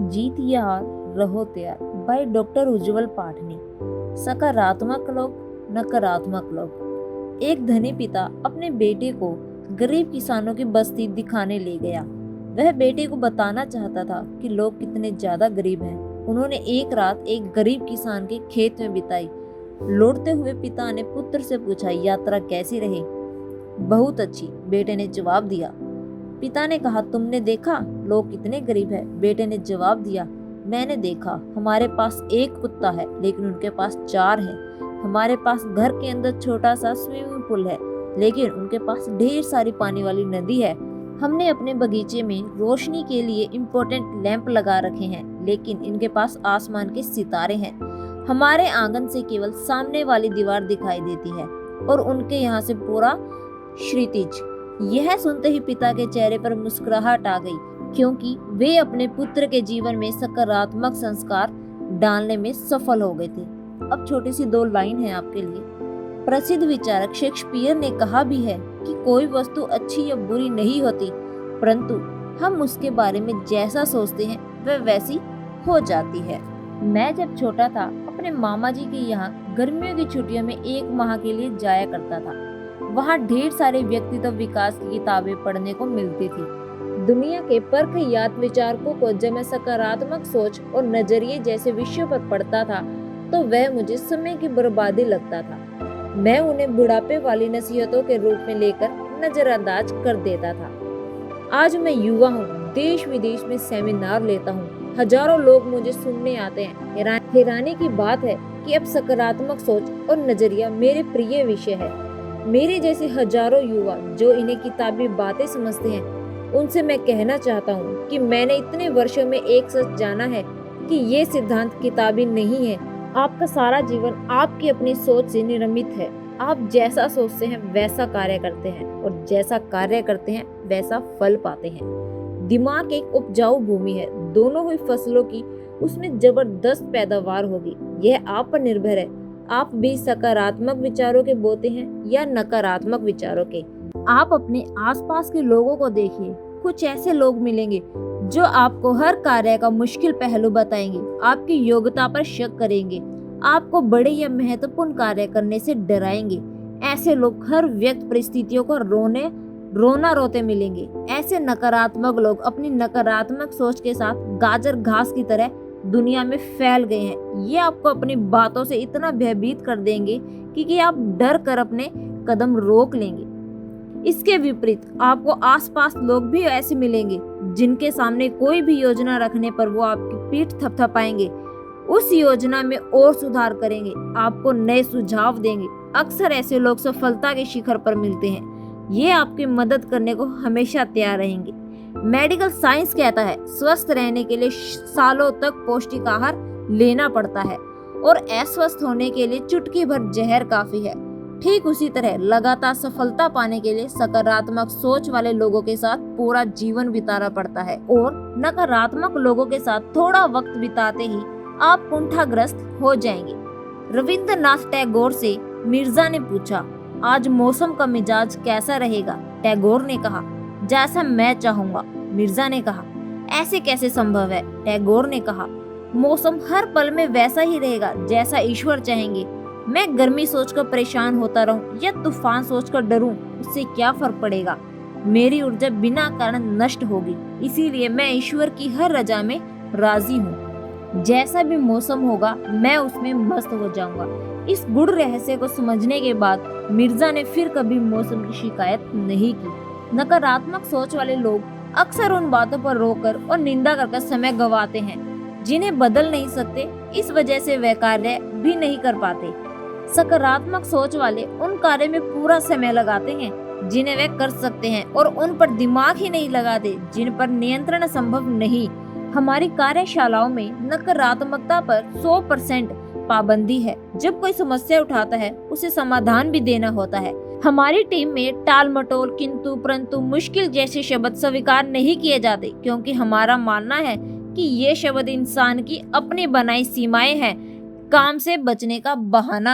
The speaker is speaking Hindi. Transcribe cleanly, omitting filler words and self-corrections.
जीत या हार रहो तैयार भाई डॉक्टर उज्जवल पाठनी। सकारात्मक लोग, नकारात्मक लोग। एक धनी पिता अपने बेटे को गरीब किसानों की बस्ती दिखाने ले गया। वह बेटे को बताना चाहता था कि लोग कितने ज्यादा गरीब हैं। उन्होंने एक रात एक गरीब किसान के खेत में बिताई। लौटते हुए पिता ने पुत्र से पूछा, यात्रा कैसी रही? बहुत अच्छी, बेटे ने जवाब दिया। पिता ने कहा, तुमने देखा लोग कितने गरीब हैं? बेटे ने जवाब दिया, मैंने देखा। हमारे पास एक कुत्ता है लेकिन उनके पास 4 है। हमारे पास घर के अंदर छोटा सा स्विमिंग पूल है लेकिन उनके पास ढेर सारी पानी वाली नदी है। हमने अपने बगीचे में रोशनी के लिए इम्पोर्टेंट लैंप लगा रखे हैं लेकिन इनके पास आसमान के सितारे हैं। हमारे आंगन से केवल सामने वाली दीवार दिखाई देती है और उनके यहाँ से पूरा क्षितिज। यह सुनते ही पिता के चेहरे पर मुस्कुराहट आ गई क्योंकि वे अपने पुत्र के जीवन में सकारात्मक संस्कार डालने में सफल हो गए थे। अब छोटी सी 2 लाइन है आपके लिए। प्रसिद्ध विचारक शेक्सपियर ने कहा भी है कि कोई वस्तु अच्छी या बुरी नहीं होती, परंतु हम उसके बारे में जैसा सोचते हैं वह वैसी हो जाती है। मैं जब छोटा था अपने मामा जी के यहाँ गर्मियों की छुट्टियों में 1 माह के लिए जाया करता था। वहाँ ढेर सारे व्यक्तित्व विकास की किताबें पढ़ने को मिलती थी। दुनिया के परखयात विचारकों को जब मैं सकारात्मक सोच और नजरिए जैसे विषयों पर पढ़ता था तो वह मुझे समय की बर्बादी लगता था। मैं उन्हें बुढ़ापे वाली नसीहतों के रूप में लेकर नजरअंदाज कर देता था। आज मैं युवा हूँ, देश विदेश में सेमिनार लेता हूँ, हजारों लोग मुझे सुनने आते हैं। हैरानी की बात है कि अब सकारात्मक सोच और नजरिया मेरे प्रिय विषय है। मेरे जैसे हजारों युवा जो इन्हें किताबी बातें समझते हैं, उनसे मैं कहना चाहता हूँ कि मैंने इतने वर्षों में एक सच जाना है कि ये सिद्धांत किताबी नहीं है। आपका सारा जीवन आपकी अपनी सोच से निर्मित है। आप जैसा सोचते हैं वैसा कार्य करते हैं और जैसा कार्य करते हैं वैसा फल पाते हैं। दिमाग एक उपजाऊ भूमि है, दोनों हुई फसलों की उसमें जबरदस्त पैदावार होगी। यह आप पर निर्भर है, आप भी सकारात्मक विचारों के बोते हैं या नकारात्मक विचारों के। आप अपने आसपास के लोगों को देखिए, कुछ ऐसे लोग मिलेंगे जो आपको हर कार्य का मुश्किल पहलू बताएंगे, आपकी योग्यता पर शक करेंगे, आपको बड़े या महत्वपूर्ण कार्य करने से डराएंगे। ऐसे लोग हर व्यक्त परिस्थितियों को रोना रोते मिलेंगे। ऐसे नकारात्मक लोग अपनी नकारात्मक सोच के साथ गाजर घास की तरह दुनिया में फैल गए हैं। ये आपको अपनी बातों से इतना भयभीत कर देंगे कि आप डर कर अपने कदम रोक लेंगे। इसके विपरीत आपको आसपास लोग भी ऐसे मिलेंगे जिनके सामने कोई भी योजना रखने पर वो आपकी पीठ थपथपाएंगे, उस योजना में और सुधार करेंगे, आपको नए सुझाव देंगे। अक्सर ऐसे लोग सफलता के शिखर पर मिलते हैं। ये आपकी मदद करने को हमेशा तैयार रहेंगे। मेडिकल साइंस कहता है स्वस्थ रहने के लिए सालों तक पौष्टिक आहार लेना पड़ता है और अस्वस्थ होने के लिए चुटकी भर जहर काफी है। ठीक उसी तरह लगातार सफलता पाने के लिए सकारात्मक सोच वाले लोगों के साथ पूरा जीवन बिताना पड़ता है और नकारात्मक लोगों के साथ थोड़ा वक्त बिताते ही आप कुंठाग्रस्त हो जाएंगे। रविंद्रनाथ टैगोर से मिर्जा ने पूछा, आज मौसम का मिजाज कैसा रहेगा? टैगोर ने कहा, जैसा मैं चाहूंगा। मिर्जा ने कहा, ऐसे कैसे संभव है? टैगोर ने कहा, मौसम हर पल में वैसा ही रहेगा जैसा ईश्वर चाहेंगे। मैं गर्मी सोचकर परेशान होता रहूं या तूफान सोचकर डरूं, उससे क्या फर्क पड़ेगा? मेरी ऊर्जा बिना कारण नष्ट होगी, इसीलिए मैं ईश्वर की हर रजा में राजी हूँ। जैसा भी मौसम होगा मैं उसमें मस्त हो जाऊंगा। इस गुड़ रहस्य को समझने के बाद मिर्जा ने फिर कभी मौसम की शिकायत नहीं की। नकारात्मक सोच वाले लोग अक्सर उन बातों पर रोकर और निंदा कर समय गंवाते हैं जिन्हें बदल नहीं सकते, इस वजह से वे कार्य भी नहीं कर पाते। सकारात्मक सोच वाले उन कार्य में पूरा समय लगाते हैं जिन्हें वे कर सकते हैं और उन पर दिमाग ही नहीं लगाते जिन पर नियंत्रण संभव नहीं। हमारी कार्यशालाओं में नकारात्मकता पर 100% पाबंदी है। जब कोई समस्या उठाता है उसे समाधान भी देना होता है। हमारी टीम में टाल मटोल, किंतु, परंतु, मुश्किल जैसे शब्द स्वीकार नहीं किए जाते क्योंकि हमारा मानना है कि ये शब्द इंसान की अपनी बनाई सीमाएं हैं, काम से बचने का बहाना है।